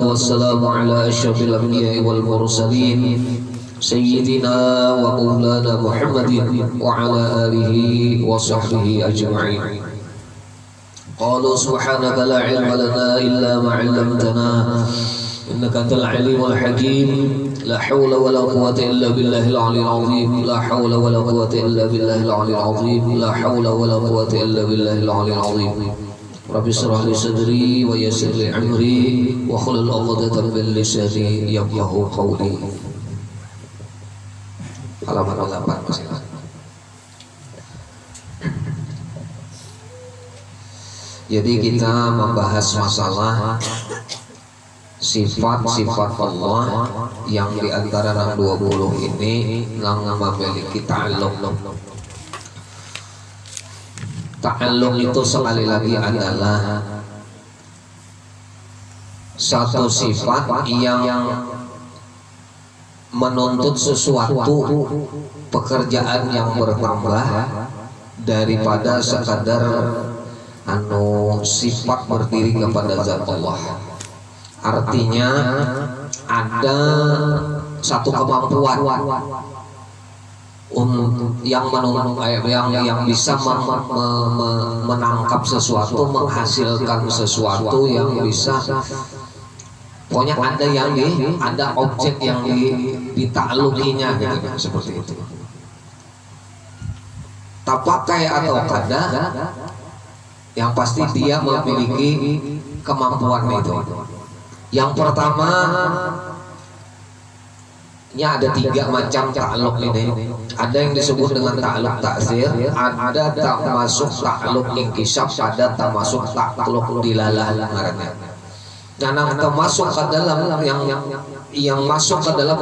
wassalamu ala asyrafil anbiya'i wal mursalin sayyidina wa maulana Muhammadin wa ala alihi wa sahbihi ajma'in. Qalu subhanaka la ilma lana illa ma 'allamtana innaka antal alimul hakim. La hawla wa la quwwata illa billahil aliyyil azim. La hawla wa la quwwata illa billahil aliyyil azim. La hawla wa la quwwata illa billahil aliyyil azim. Rabbi shrah li sadri wa yassir li amri wa hlul 'uqdatam min lisani yafqahu qawli. Halaman 8 silakan. Jadi kita membahas masalah sifat-sifat Allah yang di antara 20 ini yang memiliki ta'alluq. Ta'alluq itu sekali lagi adalah satu sifat yang menuntut sesuatu pekerjaan yang bertambah daripada sekadar sifat berdiri kepada zat Allah. Artinya ada satu kemampuan yang bisa menangkap sesuatu, menghasilkan sesuatu yang bisa, pokoknya ada objek yang ditaklukinya gitu, seperti itu. Tapakai atau kada, yang pasti dia memiliki kemampuan itu. Yang pertama, ada 3 macam ta'alluq ini. Ada yang disebut dengan ta'alluq ta'zir, ada tak masuk ta'alluq inkisaf, ada tak masuk ta'alluq dilalah ngarannya. Nah, termasuk ke dalam yang masuk ke dalam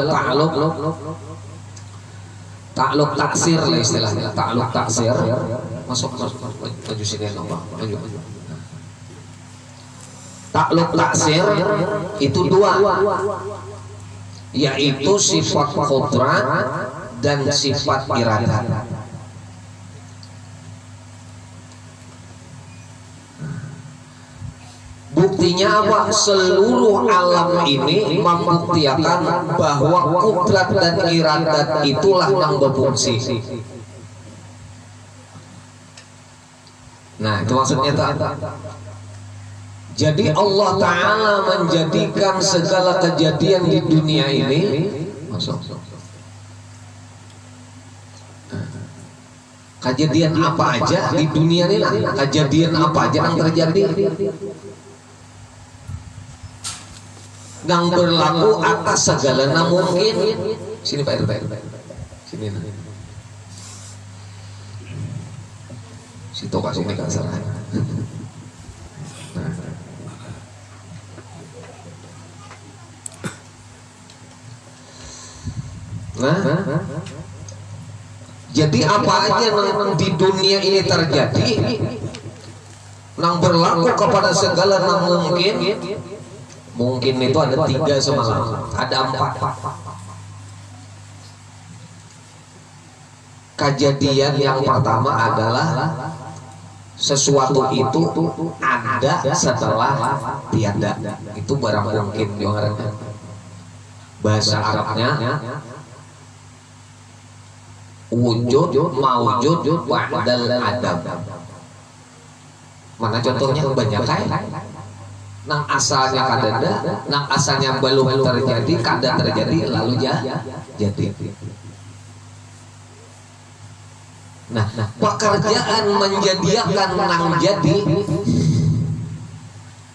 ta'alluq ta'zir lah istilahnya. Ta'alluq ta'zir masuk maju sini apa? Maju. Ta'alluq ta'zir itu 2, yaitu sifat qudrat dan sifat iradah. Buktinya apa? Seluruh alam ini membuktikan bahwa qudrat dan iradat itulah yang berfungsi. Nah, itu maksudnya tak. Jadi Allah Ta'ala menjadikan segala kejadian di dunia ini, kejadian apa aja di dunia ini, kejadian apa aja yang terjadi, yang berlaku atas segala mungkin. Sini Pak RT, sini. Situ kasih ini kasar. Jadi apa aja yang di dunia ini terjadi, yang berlaku kepada segala mungkin itu ada 3 semalam, ada 4. Kejadian yang pertama adalah sesuatu itu ada setelah tiada. Itu barang mungkin diorangnya. Bahasa Arabnya wujud maujud ba'dal adam. Mana contohnya? Banyak kan? Nang asalnya kadada, nang asalnya belum terjadi, kada terjadi lalu jadi. Nah, pekerjaan menjadikan nang jadi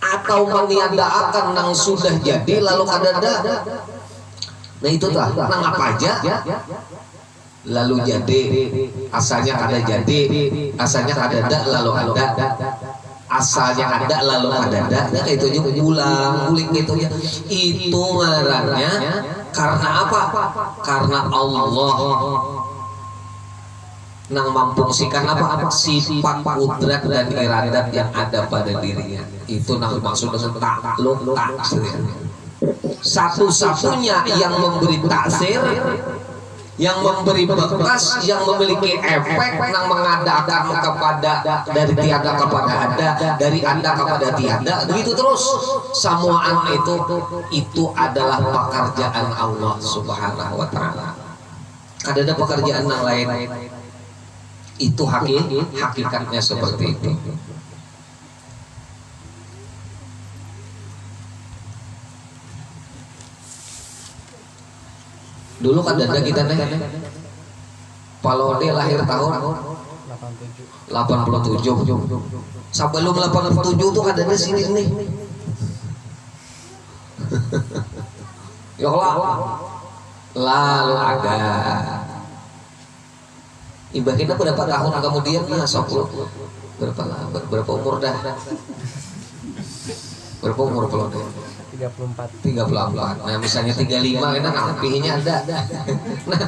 atau meniadakan nang sudah jadi lalu kadada. Nah, itu tuh nang apa aja lalu jadi, asalnya kada jadi, asalnya kadada lalu ada, asalnya ada lalu kadada. Nah, itu juga ulang-ulik gitu ya. Itu ngarannya karena apa? Karena Allah nang memfungsikan apa? Sifat qudrat dan iradat yang ada pada dirinya. Itu nang maksud dengan ta'alluq ta'zir. Satu-satunya yang memberi ta'zir, yang memberi bekas, yang memiliki efek, yang mengadakan kepada dari tiada kepada ada, dari ada kepada tiada, begitu terus. Samuaan itu adalah pekerjaan Allah Subhanahu wa taala. Kadang ada pekerjaan yang lain. Itu hakikatnya seperti itu. Dulu kan ada kita nih, kalau dia lahir tahun 87. Sebelum 87 tuh kan ada sini nih. Ya lalu ada. Ibaratnya berapa tahun kemudian ya sok berapa umur dah? Berapa umur kalau dia? 34. Nah misalnya 35 kan hampirnya ada. Nah,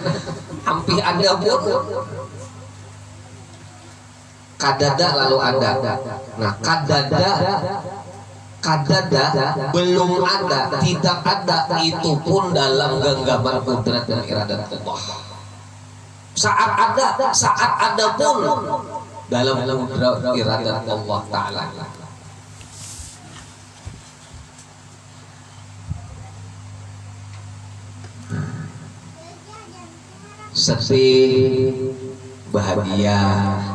hampir ada pun kadada lalu ada. Nah kadada belum ada, tidak ada, itu pun dalam genggaman kudrat dan iradat Allah. Saat ada pun dalam kudrat iradat Allah Ta'ala. Sedih bahagia,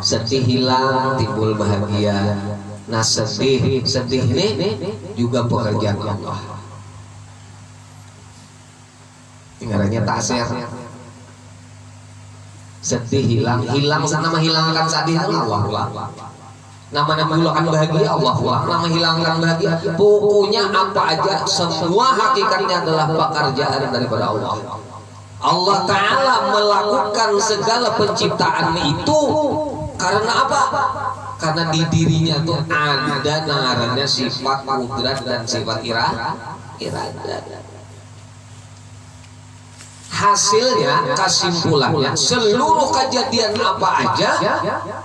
sedih hilang timbul bahagia. Nah sedih ini juga pekerjaan Allah. Ingarannya taksir. Sedih hilang sana menghilangkan sedih Allah pulang. Nama menghilangkan bahagia Allah pulang. Nama hilangkan bahagia. Pokoknya apa aja semua hakikatnya adalah pekerjaan daripada Allah. Allah Ta'ala melakukan segala penciptaan itu karena apa? Karena di dirinya tuh ada namanya sifat kudrat dan sifat iradat. Hasilnya, kesimpulannya, seluruh kejadian apa aja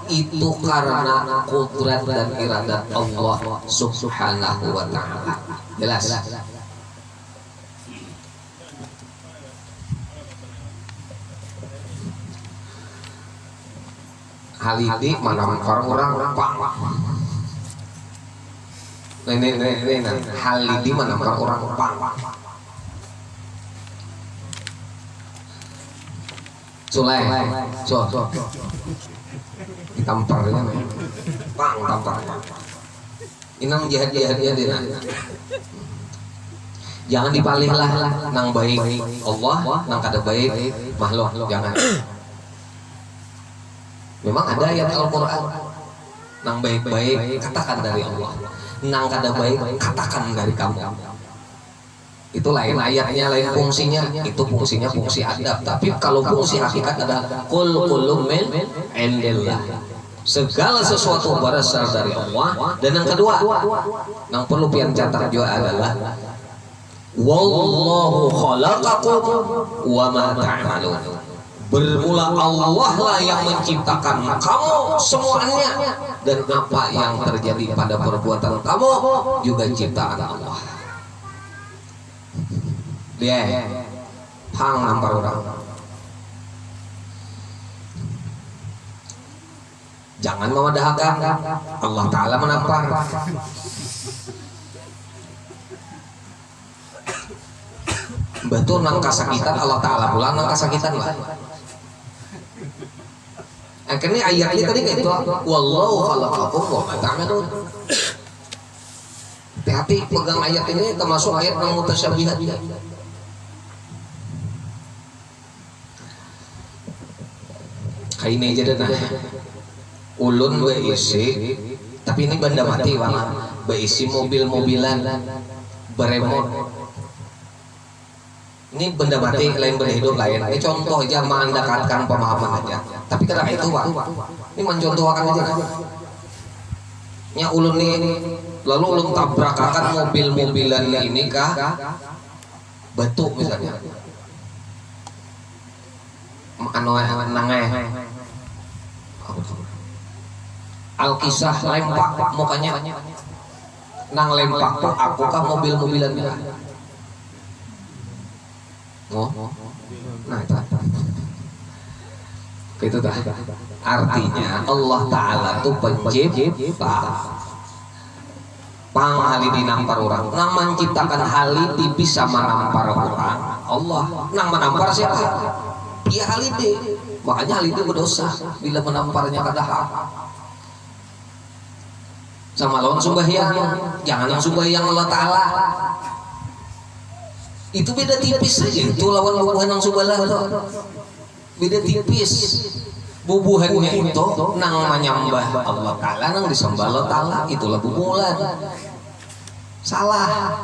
itu karena kudrat dan iradat Allah Subhanahu wa Ta'ala. Jelas? Hal ini mana orang pang. Ini hal ini mana orang pang. Sulai, ditamparnya, pang tampar. Inang jahat-jahatnya dia. Jangan dipalihlah nang baik Allah, nang kada baik makhluk, jangan. Memang ada ayat Al-Quran nang baik-baik katakan dari Allah, nang kada baik katakan dari kamu. Itu lain ayatnya, lain fungsinya. Itu fungsinya fungsi adab. Tapi kalau fungsi hakikat adalah kullu min indillah. Segala sesuatu berasal dari Allah. Dan yang kedua, yang perlu pian catat juga adalah wallahu khalaqakum wa ma ta'malun. Bermula Allah lah yang menciptakan kamu semuanya, dan apa yang terjadi pada perbuatan kamu juga ciptaan Allah. Dia pang nampar orang. Jangan memadahkan, Allah Ta'ala menampar. Betul nang kasakitan Allah Ta'ala pulang nang kasakitan lah. Akhirnya ayatnya tadi kayak itu, wallahu khalaqakum wa ma ta'malun. Hati-hati pegang ayat ini, termasuk ayat yang mutasyabihat. Kayak ini aja dah. Ulun beisi, tapi ini benda mati wala. Beisi mobil-mobilan beremot. Ini benda mati, lain benda hidup lain. Ini contoh aja mendekatkan pemahaman aja. Tapi karena itu Pak, ini mencontohkan aja. Nya ulun ini, lalu ulun tabrakakan mobil-mobilan ini kah batu misalnya. Anu nangai. Alkisah lempak mukanya. Nang lempak tuh aku kah mobil-mobilan ini. Oh, nah itu. Itu dah. Artinya Allah Ta'ala itu pencipta. Panghali di nampar orang, nang menciptakan hali tipis sama nampar orang. Allah, nang menampar siapa? Dia halide. Makanya halide berdosa bila menamparnya kada hak. Sama lawan sembahyang, jangan yang sembahyang Allah Ta'ala. Itu beda tipis saja. Itu lawan bubuhan yang sembalah itu. Beda tipis. Bubuhannya itu nang menyembah Allah Ta'ala, nang disembah Allah Ta'ala, itulah bubuhan. Salah.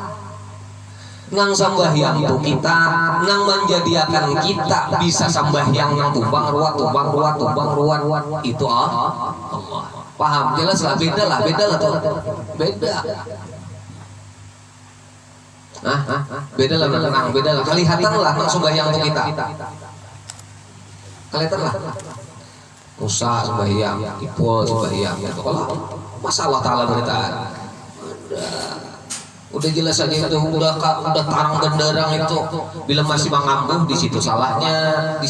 Nang sambahyang itu kita, nang menjadikan kita bisa sambahyang nang tumbang ruat, itu Allah. Paham? Jelas lah, beda lah tuh. Beda. Beda lah. Kelihatan lah nang sambahyang itu kita. Kelihatan lah. Musa sembahyang, Ipul sembahyang, gitu. Kalau masalah Ta'ala beritaan, udah jelas aja itu, udah terang benderang itu. Bila masih mengambuh, di situ salahnya.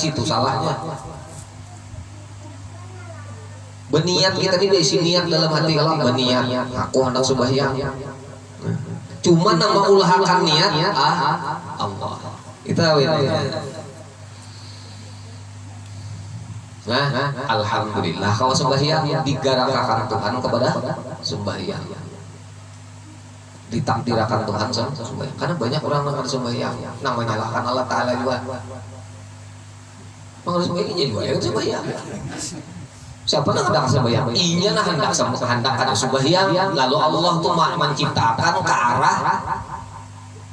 Berniat kita ini diisi niat dalam hati Allah, berniat aku hendak sembahyang. Cuma nama ulahkan niat Allah. Kita alhamdulillah kalau sembahyang digarakakan Tuhan kepada sembahyang, ditakdirkan Tuhan sembahyang. Karena banyak orang yang sembahyang nang menyalahkan Allah Ta'ala juga. Mengalami sembahyang juga yang sembahyang. Siapa yang hendak sembahyang? Inya nah hendak sembahyang. Lalu Allah tuh menciptakan ke arah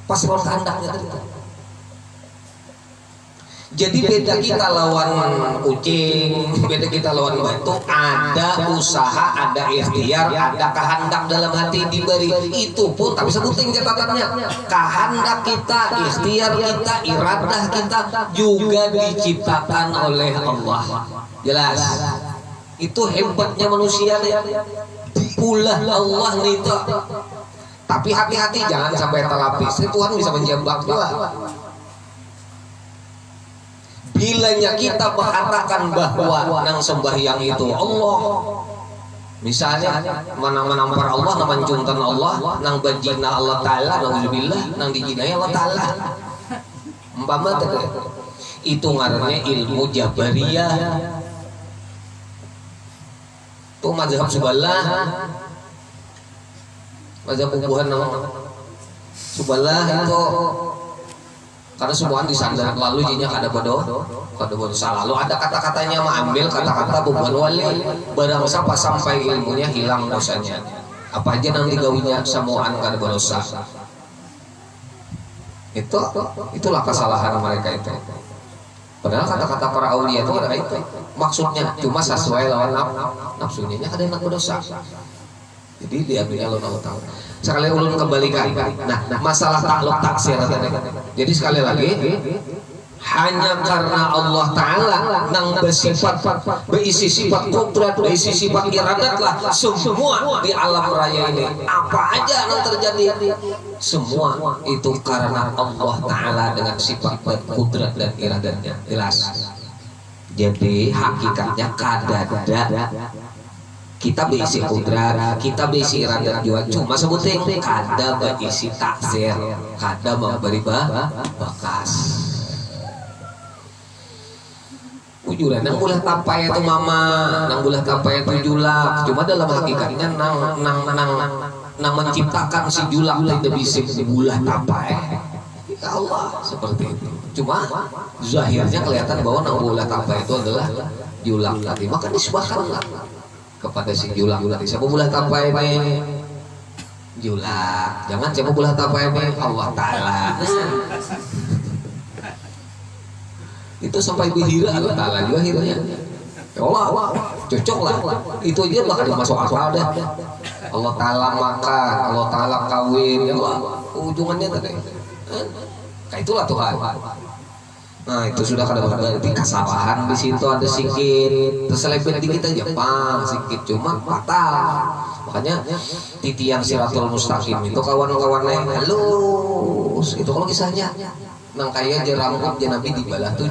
pas kehendaknya tadi. Jadi beda kita lawan kucing, beda kita lawan batu, ada usaha, ada ikhtiar, ada kehendak dalam hati diberi. Itu pun tapi sebutin catatannya, kehendak kita, ikhtiar kita, iradah kita juga diciptakan oleh Allah. Jelas. Itu hebatnya manusia deh. Ulah Allah itu. Tapi hati-hati jangan sampai terlapis. Tuhan bisa menjebak juga. Bilanya kita mengatakan bahwa nang sembahyang itu Allah, misalnya mana menampar Allah, nang mencuntan Allah, nang bajina Allah Ta'ala, nauzubillah, nang dijinai Allah Ta'ala, umpama itu ngarannya ilmu Jabariyah. Itu mazhab sebelah, mazhab bubuhan sebelah itu. Karena semua disandar lalu jinya kada bodoh selalu ada kata-katanya mengambil kata-kata bubuhan wali, barang siapa sampai ilmunya hilang dosanya, apa aja nanti gawinya semuaan kada berdosa. Itulah kesalahan mereka itu. Padahal kata-kata para aulia itu ada itu maksudnya, cuma sesuai lawan nafsunya kada enak berdosa. Jadi diambilnya Allah tahu. Sekali ulun kembalikan. Nah, masalah takluk taksir tadi. Jadi sekali lagi, hanya karena Allah Ta'ala nang berisi sifat kudrat, berisi sifat iradatlah semua di alam raya ini. Apa aja yang terjadi, semua itu karena Allah Ta'ala dengan sifat kudrat dan iradatnya. Jelas. Jadi hakikatnya kadada kita berisi kudrat, kita berisi iradat juga, cuma sebutin kada berisi taksir, kada memberi bakas. Ujuran nang bulah tapai itu mama, nang bulah tapai itu julak, cuma dalam hakikatnya nang menciptakan si julak tidak bisa bulah tapai. Ya Allah seperti itu. Cuma zahirnya kelihatan bahwa nang bulah tapai itu adalah julak tadi, maka disebutkanlah kepada si julak tadi. Siapa bulah tapai ini? Julak. Jangan siapa bulah tapai ini? Allah Ta'ala. Itu sampai dihira Allah Ta'ala juga hiranya. Ya Allah, cocok lah. Itu aja bakal masuk akal dah. Allah Ta'ala makan, Allah Ta'ala kawin, ya Allah. Ujungannya tadi. Nah, itulah Tuhan. Nah itu sudah kada berarti kesalahan di situ ada sikit terselebet dikit aja sikit cuma fatal. Makanya titian Siratul Mustaqim itu kawan-kawannya halus itu kalau kisahnya nang kaya je rambut je Nabi dibalah 7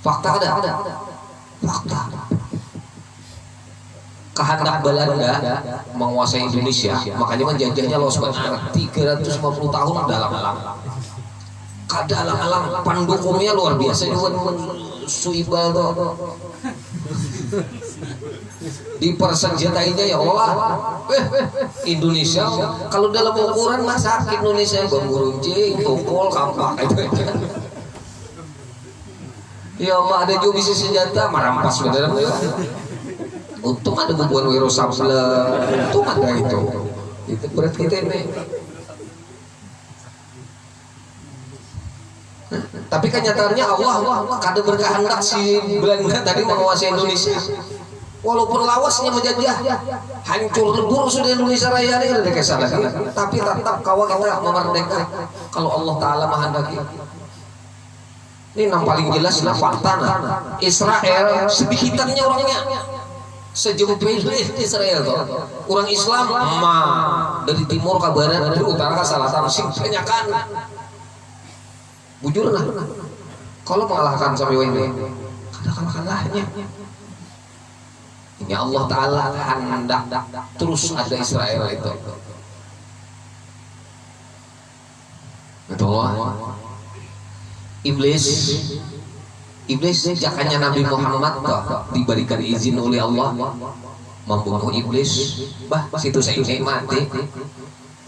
Fakta ada. Fakta. Kehendak Belanda menguasai Indonesia, makanya menjajahnya luas banget 350 tahun dalam-dalam. Kadalang-alang pendukungnya luar biasa juga Suibal tuh. Dipersenjatainya ya Allah. Indonesia kalau dalam ukuran mah sakit Indonesia bambu runcing, tukul, kampak itu. Ya Allah ada juga bisa senjata merampas beneran ya. Untung ada bubuan Wiro Sabla, untung ada itu berat kita ini. Tapi kenyataannya Allah kada berkehendak si Belanda tadi menguasai Indonesia. Walaupun lawasnya menjajah, hancur lebur sudah Indonesia Raya ini ada kesal lagi. Tapi tetap kawal kita memerdeka kalau Allah Taala menghendaki. Ini yang paling jelas lah fakta. Israel sedikitannya orangnya. Sejempil Israel tuh orang Islam dari timur ke barat, dari utara ke selatan sing banyakan bujur nah kalau mengalahkan sampai ini ada kalahnya ini Allah Ta'ala hendak terus ada Israel itu betul. Iblis jakanya Nabi Muhammad diberikan izin oleh Allah membunuh iblis. Situ saya mati.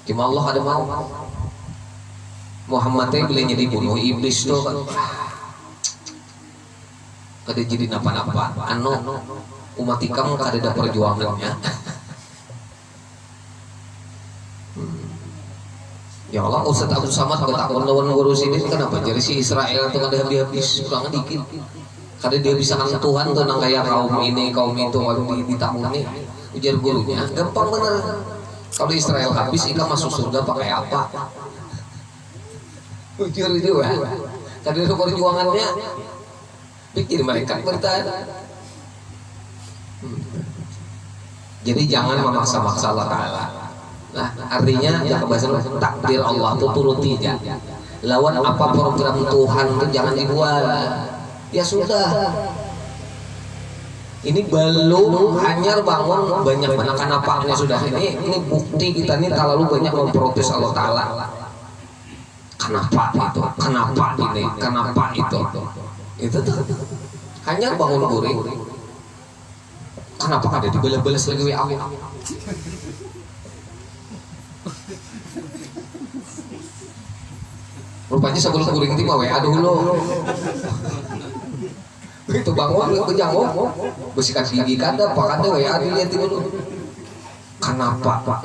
Cuma Allah ada mau. Muhammad bilanya dibunuh iblis tuh kada jadi napa-napa. Umat ikam kada ada perjuangannya. Ya Allah, Ustaz Abdul Samad bertakon lawan ngurus ini kenapa jadi si Israel itu kada habis kurang dikit. Kada dia bisa nang Tuhan tuh nang kayak kaum ini kaum itu ditakuni ujar gurunya gampang bener. Kalau Israel habis ikam masuk surga pakai apa? Ujar itu kan. Kada ada perjuangannya. Pikir mereka bertahan. Jadi jangan memaksa-maksa Allah Ta'ala. Nah artinya ya kebahasan takdir Allah itu turuti aja. Lawan apa program Tuhan itu jangan dibuat. Ya sudah. Ini belum hanyar bangun banyak anak-anaknya sudah. Ini bukti kita ini terlalu banyak memprotes Allah Ta'ala. Kenapa itu? Kenapa ini? Kenapa itu? Itu tuh hanyar bangun guring. Kenapa ada dibalas-balas lagi WA? Rupanya sebelum kuring timah WA dulu. Begitu bangun ke jangkau, bersikat gigi kada, pak kada WA dilihat dulu. Kenapa pak?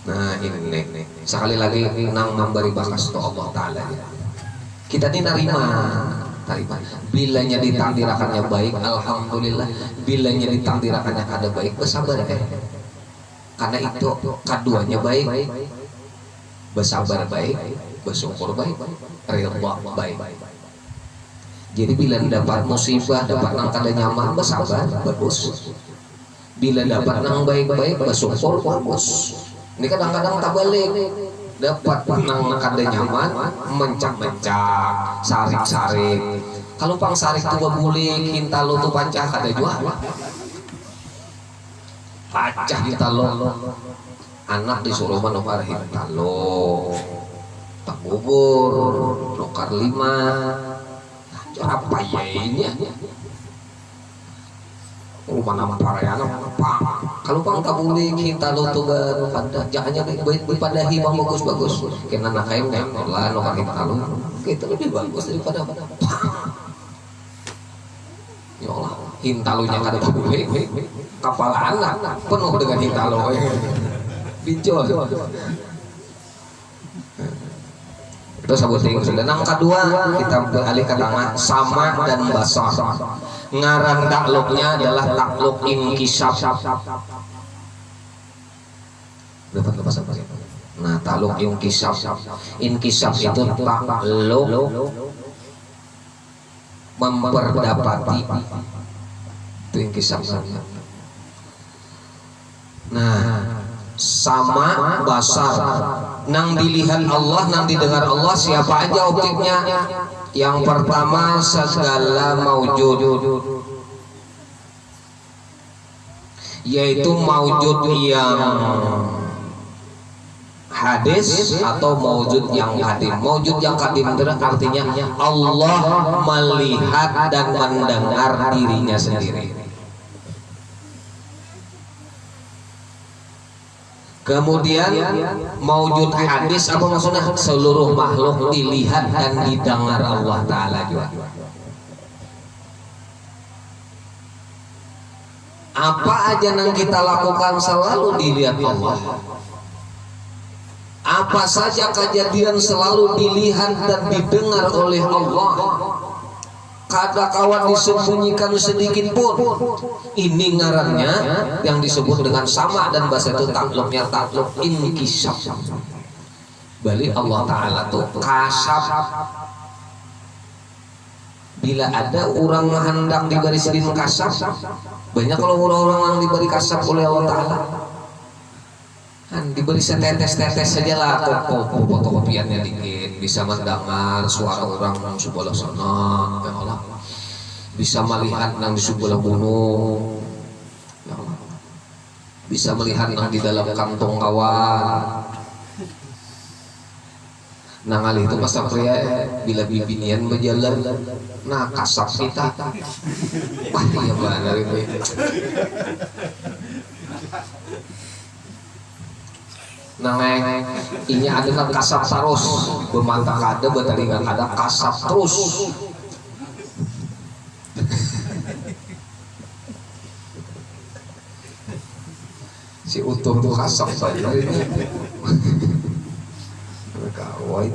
Nah ini sekali lagi nang memberi bakas to Allah Taala. Kita ini narima. Bilanya ditakdirakannya baik, alhamdulillah. Bilanya ditakdirakannya kada baik, bersabar ya. Karena itu keduanya baik, bersabar baik, bersyukur baik, ridha baik. Jadi bila dapat musibah, dapat nang kada nyaman, bersabar bagus. Bila dapat nang baik-baik, bersyukur bagus. Ini kadang-kadang tak balik. Dapat nang kada nyaman, mencak-mencak, sarik-sarik. Kalau pang sarik tuh guling, hintalo tuh pancah kada jual. Pacah hintalo. Anak disuruh menukar hintalo. Tak bubur, nukar 5. Apa ya ini? Rumah nama parayana apa? Kalau pang kabuli kita lo tuh pada jangannya baik pada hibang bagus-bagus. Kena nak kain lah no kaki kalau kita lebih bagus daripada ya Allah hintalunya kada kabuli kapal anak penuh dengan hintalo bincol. Itu sabuting sudah nang kedua kita beralih ke tangan sama dan basah. Ngaran takluknya adalah takluk inkisab. Dapat lepas apa? Nah, takluk inkisab. Inkisab itu takluk memperdapati. Itu inkisab. Nah, sama basar. Nang dilihat Allah, nang didengar Allah, siapa aja objeknya? Yang pertama segala maujud, yaitu maujud yang hadis atau maujud yang kadim. Maujud yang kadim artinya Allah melihat dan mendengar dirinya sendiri. Kemudian maujud hadis apa maksudnya? Seluruh makhluk dilihat dan didengar Allah Ta'ala juga. Apa aja yang kita lakukan selalu dilihat Allah. Apa saja kejadian selalu dilihat dan didengar oleh Allah. Kada kawan disembunyikan sedikit pun. Ini ngarannya yang disebut dengan sama, dan bahasa itu takluknya takluk inkisab. Balik Allah Ta'ala tuh kasab. Bila ada orang hendak diberi sedin kasab, banyak kalau orang-orang yang diberi kasab oleh Allah Ta'ala kan diberi setetes-tetes saja lah, fotokopiannya dikit, bisa mendengar suara orang yang sebelah sana, ya Allah, bisa melihat yang di sebelah gunung, ya Allah, bisa melihat yang di dalam kantong kawan. Nah kali itu masa pria bila bibinian berjalan, nah kasap kita, wah iya benar itu. Nah, ini adalah kasap terus, bermantap ada, bertaringan ada kasap terus. Si utuh tuh kasap saja. Kawai.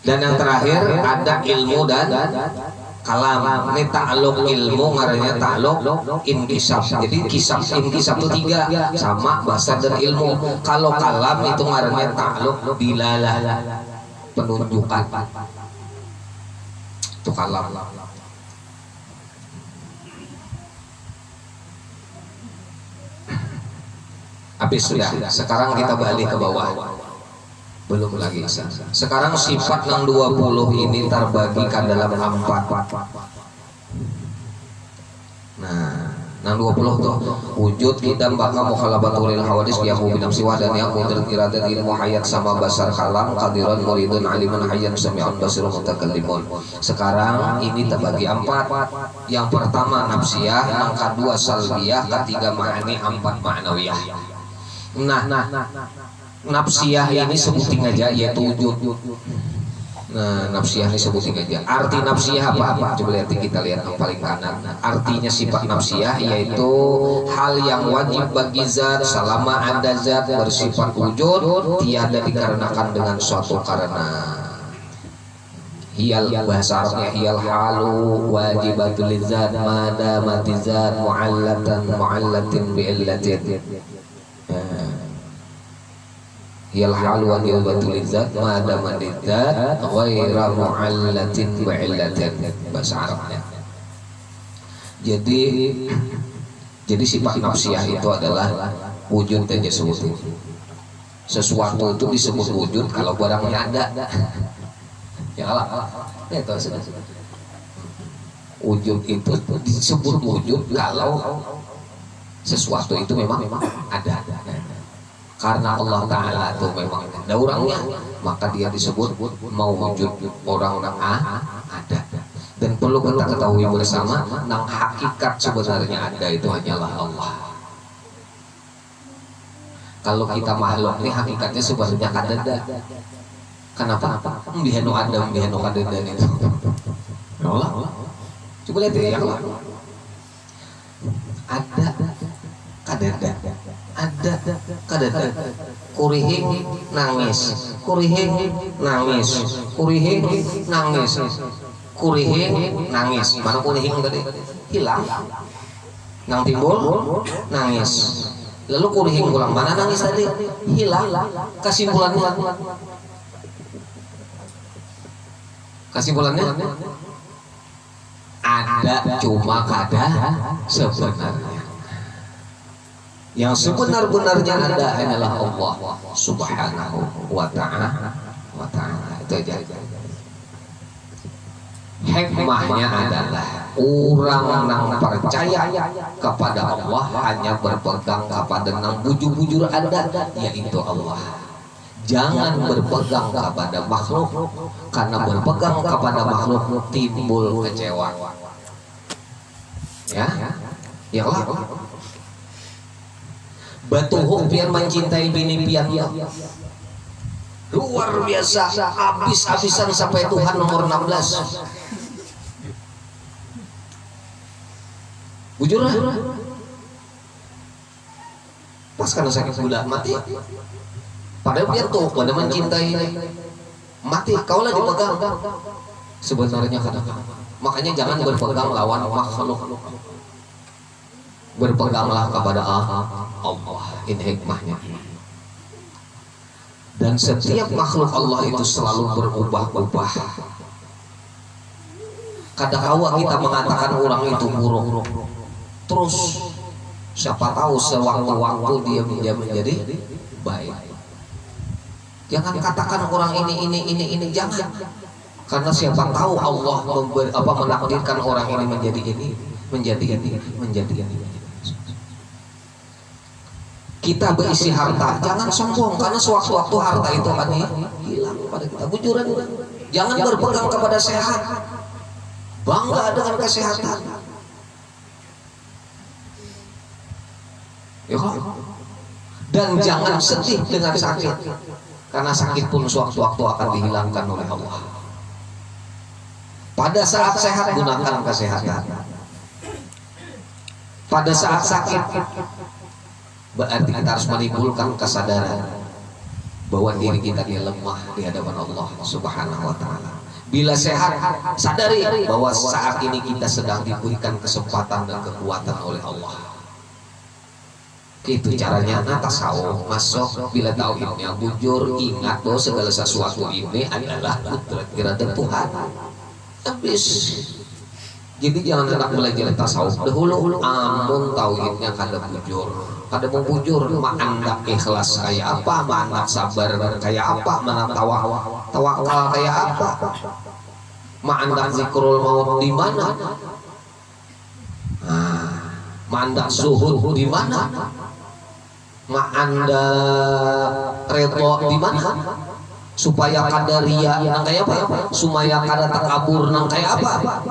Dan yang terakhir ada ilmu dan kalam. Ini ta'aluk ilmu ngarannya ta'aluk inkisab. Jadi kisab inkisab itu tiga, sama basar dan ilmu. Kalau kalam itu ngarannya ta'aluk dilalah, penunjukan. Itu kalam. Habis sudah. Sekarang kita balik ke bawah. Belum lagi. Sekarang sifat yang 20 ini terbagi ke dalam 4. Nah, yang 20 tuh wujud kita baka mukhalabatul hawadis biyahu binam siwa dan yang mudrat iradat ilmu hayat sama basar kalam qadiran muridun aliman hayyan sami'un basirun mutakallimun. Sekarang ini terbagi 4. Yang pertama nafsiyah, yang kedua salbiyah, ketiga ma'ani, 4 ma'nawiyah. Nah, nafsiyah ini sebutin aja yaitu wujud. Nah, nafsiyah ini sebutin aja. Arti nafsiyah apa? Coba lihat, kita lihat yang paling kanan. Artinya sifat nafsiyah yaitu hal yang wajib bagi zat selama ada zat bersifat wujud tiada dikarenakan dengan suatu karena. Hiyal, bahasa Arabnya hiyal halu wajibatul zat madamati zat mu'allatin bi'illatin. Hiyal halu wajibatul zat madamati zat ghaira mu'allatin bi'illatin, bahasa Arabnya. Jadi sifat nafsiyah itu adalah wujud saja sebut. Sesuatu itu disebut wujud kalau barangnya ada. Ya Allah, itu sudah. Wujud itu disebut wujud kalau sesuatu itu memang ada. Karena Allah Ta'ala itu memang ada orangnya, maka dia disebut mau wujud orang-orang ada. Dan perlu kita ketahui bersama, nang hakikat sebenarnya ada itu hanyalah Allah. Kalau kita makhluk ini hakikatnya sebenarnya kadada. Kenapa? Bihanu Adam, bihanu kadada itu. Allah. Coba lihat ya Allah. Ada kadada. Ada kadada. Kurihing nangis. Kurihing nangis. Kurihing nangis. Kurihing nangis. Mana kurihing tadi? Hilang. Nang timbul nangis. Lalu kurihing ulang. Mana nangis tadi? Hilang. Kesimpulannya Ada cuma kada sebenarnya. Yang sebenar-benarnya ada adalah Allah Subhanahu wa ta'ala. Itu aja. Hikmahnya adalah orang yang percaya kepada Allah hanya berpegang kepada yang bujur-bujur ada, yaitu Allah. Jangan berpegang kepada makhluk, karena berpegang kepada makhluk timbul kecewa. Ya, ya Allah. Batuhuk biar mencintai bini piannya luar biasa, habis-habisan sampai Tuhan nomor 16. Bujur lah. Pas karena sakit gula mati. Padahal biar tuh pada mencintai mati, kaulah dipegang. Sebenarnya kadang. Makanya jangan berpegang lawan makhluk. Berpeganglah kepada Allah. Ini hikmahnya. Dan setiap makhluk Allah itu selalu berubah-ubah. Kadang-kala kita mengatakan orang itu buruk, terus siapa tahu sewaktu-waktu dia menjadi baik. Jangan katakan orang ini jangan. Karena siapa tahu Allah menakdirkan orang ini menjadi ini. Kita berisi harta, jangan sombong, karena sewaktu-waktu harta itu akan hilang pada kita. Bujuran, jangan berpegang kepada sehat, bangga dengan kesehatan. Dan jangan sedih dengan sakit, karena sakit pun sewaktu-waktu akan dihilangkan oleh Allah. Pada saat sehat gunakan kesehatan. Pada saat sakit berarti kita harus menimbulkan kesadaran bahwa diri kita lemah di hadapan Allah Subhanahu wa ta'ala. Bila sehat, sadari bahwa saat ini kita sedang diberikan kesempatan dan kekuatan oleh Allah. Itu caranya. Nah, tasawuf masuk bila tauhidnya bujur, ingat bahwa segala sesuatu ini adalah kudrat irada Tuhan. Habis. Jadi jangan hendak belajar tasawuf dahulu amun tauhidnya kada bujur. Kada mau bujur, ma'andak ikhlas kayak apa, ma'andak sabar kayak apa, ma'andak tawakal kayak apa, ma'andak zikrul maut di mana, ma'andak zuhud di mana, ma'andak redho di mana, supaya kada riya nang kayak apa, supaya kada takabur nang kayak apa.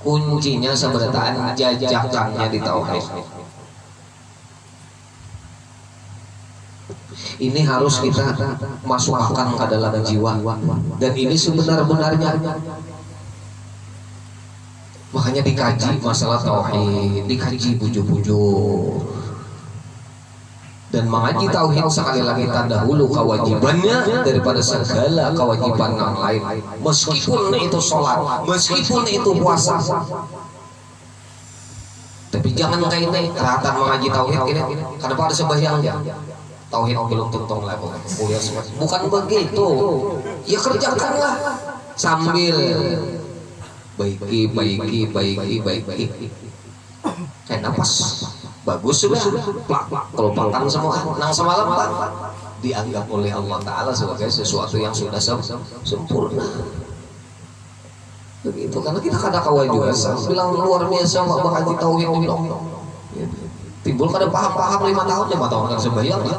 Kuncinya sebenarnya jajakannya di tauhid. Ini harus kita masukkan ke dalam jiwa, dan ini sebenar-benarnya. Makanya dikaji masalah tauhid, dikaji bujur-bujur. Dan mengaji tauhid sekali lagi terdahulu kewajibannya daripada segala kewajiban yang lain. Meskipun itu sholat, meskipun itu puasa. Tapi jangan kayak ini kelihatan mengaji tauhid ini. Kenapa ada sembahyang? Tauhid belum tuntung lagi. Bukan begitu. Ya kerjakanlah sambil baiki. Kayak napas. Bagus sudah, kalau makan semua nang semalam Pak dianggap oleh Allah Ta'ala sebagai sesuatu yang sudah sempurna. Begitu, karena kita kada kawai juga bilang luar biasa mak haji tauhid bilang timbul kada paham 5 tahun kan sembahyang ya.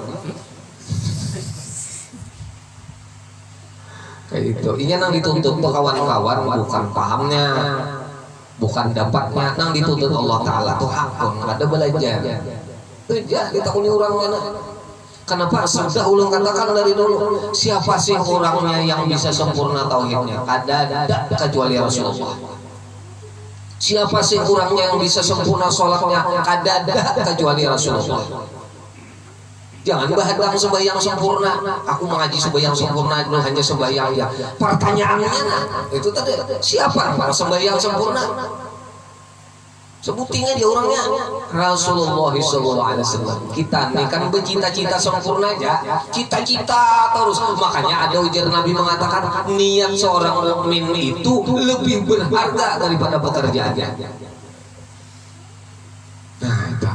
Kayak itu. Ini nang dituntut tuh kawan-kawan bukan pahamnya, bukan dapatnya, nang dituntut Allah Ta'ala tuh hakun, ada belajar. Ya, ditakuni orang mana. Kenapa sudah ulang katakan dari dulu, siapa sih orangnya yang bisa sempurna tauhidnya? Ada kecuali Rasulullah. Siapa sih orangnya yang bisa sempurna sholatnya? Ada kecuali Rasulullah. Jangan bahadang sembahyang sempurna. Aku mengaji sembahyang sempurna itu hanya sembahyang ya. Pertanyaannya itu tadi siapa sembahyang sempurna? Sebutin aja orangnya Rasulullah SAW. Kita nih kan bercita-cita sempurna aja, cita-cita terus. Makanya ada ujar Nabi mengatakan niat seorang mukmin itu lebih berharga daripada pekerjaannya. Nah, itu.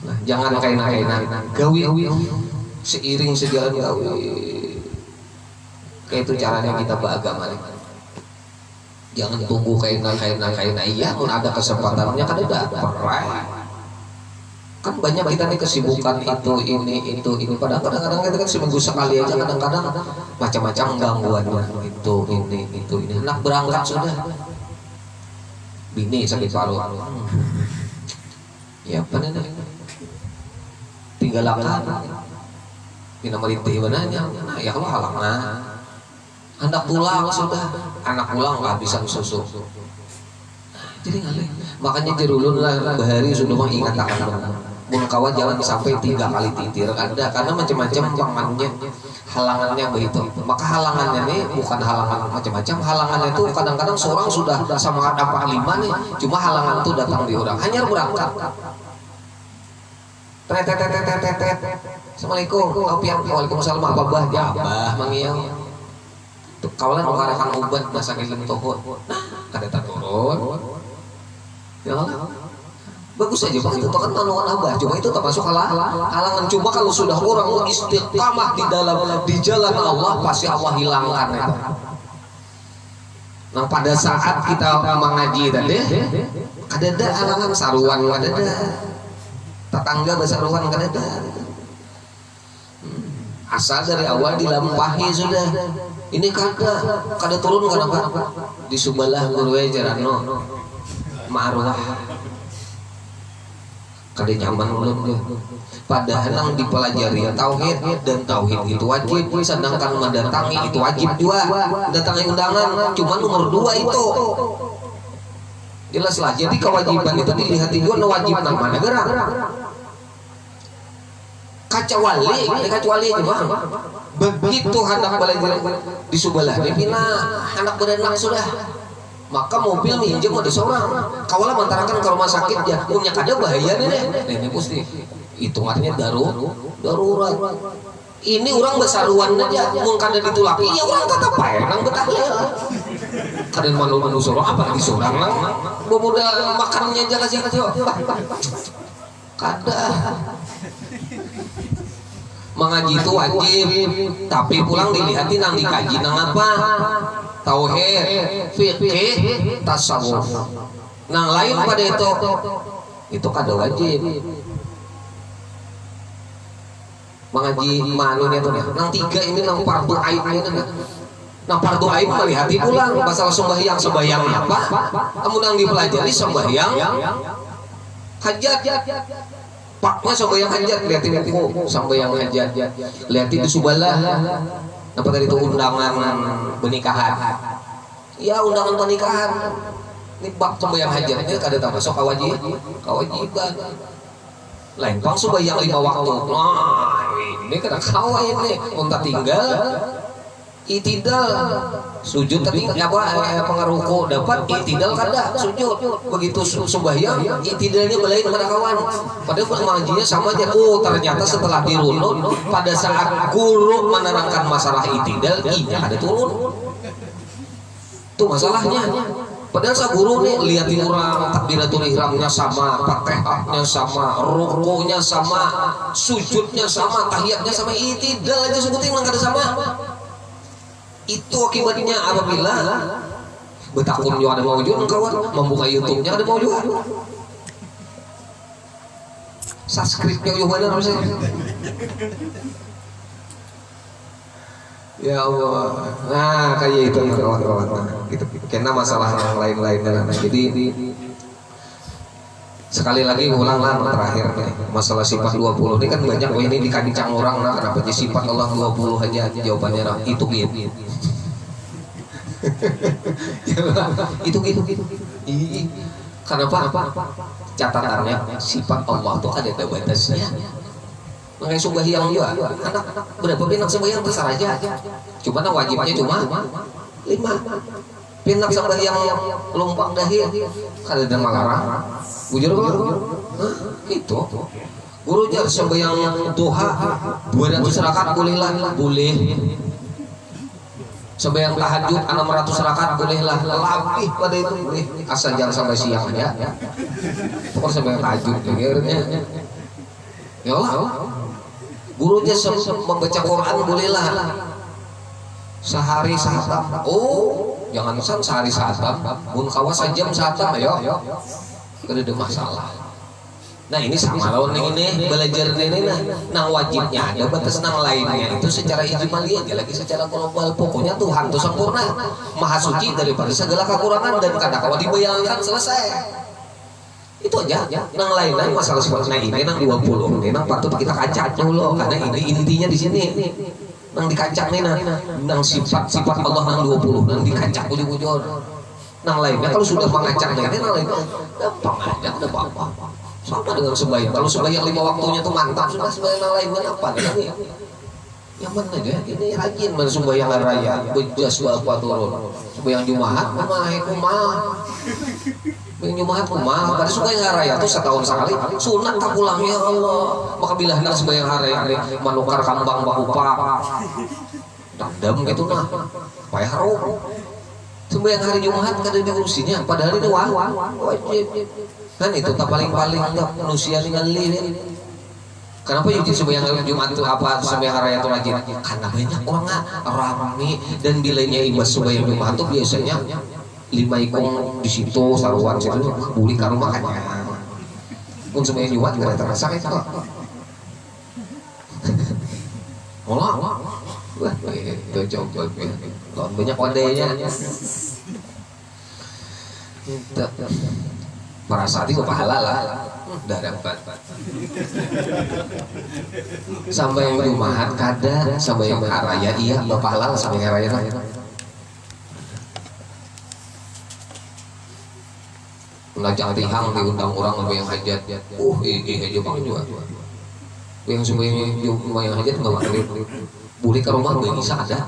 Nah, jangan kainan-kainan gawi seiring sejalan gawi. Kayak itu caranya kita beragama nih. Jangan tunggu kainan iya pun ada kesempatannya kan ada kan banyak kita nih kesibukan itu ini kadang-kadang kita kan seminggu sekali aja kadang-kadang macam-macam gangguannya itu ini anak berangkat sudah bini sakit paru ya apa nih tinggal akan kita merintih benarnya nah ya kalau halangan anak pulang sudah anak pulang nggak bisa susu jadi ngalih makanya jerulun lah bahari sudah mengingat akan kawan jangan sampai 3 kali titir ada karena macam-macam pamannya halangannya begitu maka halangannya nih bukan halangan macam-macam halangannya itu kadang-kadang seorang sudah sama ada 5 nih cuma halangan itu datang di orang hanya berangkat tet assalamualaikum waalaikumsalam abah ya abah manggil kawalan mengarahkan obat masa kirim toko nah kada turun ya bagus aja bang itu kan manuan abah cuma itu termasuk halangan cuma kalau sudah orang istiqamah di jalan Allah pasti Allah hilangkan itu. Nah pada saat kita mengaji tadi ada halangan saruan ada tetangga bersaruan ada asal dari awal dilampahi sudah ini kada turun kadang di Subalah guru jarano ma'arwah kada nyaman belum dia padahal yang dipelajari tauhid dan tauhid itu wajib sedangkan mendatangi itu wajib juga datangi undangan cuma nomor 2 itu jelas lah jadi kewajiban itu dilihat juga wajib nama negara kecuali aja bang begitu hendak belajar di Subalah dia pina hendak berenang sudah maka mobil minjem ada seorang kawalah mantarakan ke rumah sakit ya punya kada bahaya nih ini pasti hitungannya darurat ini orang besaruan aja mun kada ditulaki ya orang tetap penang betahlil kada malu sorong apa lagi sorang lah modal makannya jaga sih kada mengaji itu wajib tapi pulang dilihatin nang dikaji nang apa tauhid fikih tasawuf nang lain pada itu kada wajib mengaji manunya tuh nang 3 ini nang fardu ain ini nang fardu ain melihati pulang masalah sembahyang apa kamu nang dipelajari sembahyang hajat paknya sembahyang hajat lihatin buku sembahyang hajat lihatin di Subalah apa tadi itu undangan pernikahan ya undangan pernikahan ini bak sembahyang hajat ini kada termasuk kewajiban lain pang sembahyang 5 waktu nah ini kena kawa ini unta tinggal itidal sujud tadi apa pengaruhku dapat itidal kada sujud begitu sembahyang itidalnya belain pada kawan padahal pengajiannya sama aja ternyata setelah dirunut pada saat guru menerangkan masalah itidal iya ada turun tuh masalahnya padahal sa guru nih liatin orang takbiratul ihramnya sama fatihahnya sama rukunya sama sujudnya sama tahiyatnya sama itidal aja sebutin nggak ada sama itu akibatnya apabila betakun juga ada mau juga kawan membuka YouTube-nya ada mau juga subscribe-nya juga ada harusnya ya Allah nah kayak itu kawan-kawan gitu karena masalah yang lain-lain jadi sekali lagi ulang lah terakhir nih masalah sifat 20 ini kan banyak ini dikancang orang nah kenapa sifat Allah 20 aja jawabannya itu gitu itu kenapa catatannya sifat Allah tuh ada batasnya makanya sembahyang juga anak berapa pinang sembahyang besar aja cuma wajibnya cuma 5 Pindak sampai yang lompat dahir kada ada malarang bujur itu guru jar sampai yang duha 200 rakaat bolehlah boleh sampai yang tahajud 600 rakaat bolehlah lebih pada itu boleh asal jangan sampai siang aja pokoknya sampai yang tahajud ya Allah gurunya membaca Quran bolehlah sehari sahatam jangan sehari sahatam pun kawas sejam sahatam ayo kada ada masalah. Nah ini sama lawan ini belajar ini nah wajibnya ada batas nang lainnya itu secara ijmali aja lagi secara global pokoknya Tuhan itu sempurna maha suci daripada segala kekurangan dan kada kawa dibayangkan selesai itu aja nang lainnya masalah seperti ini nang 20 ini nang patut kita kacak dulu karena ini intinya di sini nang dikacak nih nang sifat Allah nang 20 nang dikacak ujung-ujung nang lainnya kalau sudah mengacaknya ini nang lainnya gampang aja udah apa sama dengan sembahyang kalau sembahyang 5 waktunya tuh mantap sudah sembahyang nang lainnya apa ini yang mana aja ini rajin mana sembahyang raya bejas apa turun sembahyang Jumat kumah sembahyang Jumat kumah pada sembahyang raya tuh setahun sekali sunat tak pulang ya Allah maka bila hendak sembahyang raya manukar kambang bahupak dendam gitu nah payah harum sembahyang hari Jumat kada diurusinya padahal itu wajib kan itu tak paling-paling tak manusia dengan lilin. Kenapa yang sembahyang Jumat itu apa sembahyang raya itu rajin? Karena banyak orang ramai dan bilainya imbas sembahyang Jumat itu biasanya 5 ikong di situ saruan situ buli karo makannya. Pun sembahyang Jumat kada terasa itu. Olah. Wah, itu coba banyak wadahnya. Merasa itu pahala lah udah dapat sampai yang Jumat kada sampai yang raya iya pahala sampai yang raya ngajak tihang diundang orang sampai yang hajat aja bang juga yang sampai yang hajat nggak makan boleh ke rumah nggak bisa ada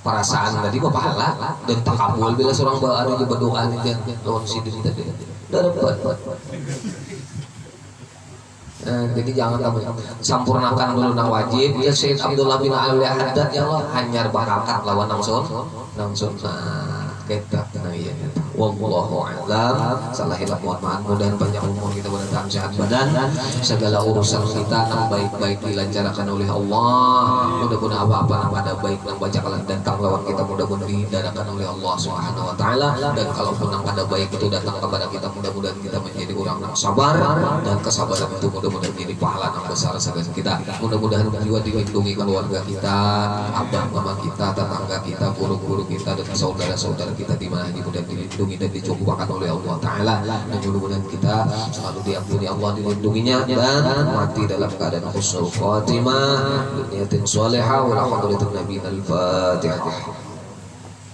perasaan tadi kok pahala dan takabul bila seorang ada di berdoa aja lawan sidin tadi dapat jadi jangan sampurnakan dulu nang wajib ya Syed Abdullah bin Ali Haddad ya Allah hanyar barakat lawan nang sun kita iya wallahu a'lam salah hilaf mohon maaf mudah panjang umur kita bertahan sehat badan segala urusan kita nang baik-baik dilancarkan oleh Allah mudah-mudahan apa-apa nang ada baik nang bacaan datang lawan kita mudah-mudahan dihindarkan oleh Allah Subhanahu wa taala dan kalaupun nang ada baik itu datang kepada kita mudah-mudahan kita menjadi orang yang sabar dan kesabaran itu mudah-mudahan menjadi pahala yang besar segala kita mudah-mudahan juga dilindungi keluarga kita abah mama kita tetangga kita guru-guru kita dan saudara-saudara kita di mana mudah dilindungi dan dicukupkan oleh Allah Ta'ala dan mudah-mudahan kita selalu diampuni Allah dilindunginya dan mati dalam keadaan husnul khatimah niatin salihah wa hadratin nabi al-fatihah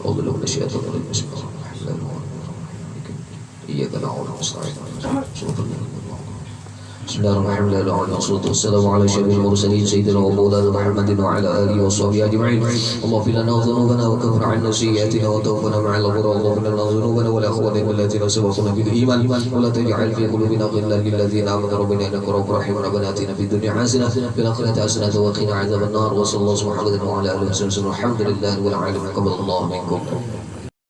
Allahu nasyatu wa iyyaka na'budu wa nasta'in بسم الله الرحمن الرحيم والصلاة والسلام على أشرف المرسلين سيدنا ومولانا محمد وعلى آله وصحبه أجمعين اللهم اغفر لنا ذنوبنا وكفر عنا سيئاتنا وتوفنا مع الأبرار اللهم اغفر لنا ذنوبنا والإخواننا الذين سبقونا بالإيمان ولا تجعل في قلوبنا غلا للذين آمنوا ربنا إنك رؤوف رحيم ربنا آتنا في الدنيا حسنة في الآخرة حسنة وقنا عذاب النار وصلى الله على محمد وعلى آله وصحبه وسلم الحمد لله رب العالمين قبل الله منكم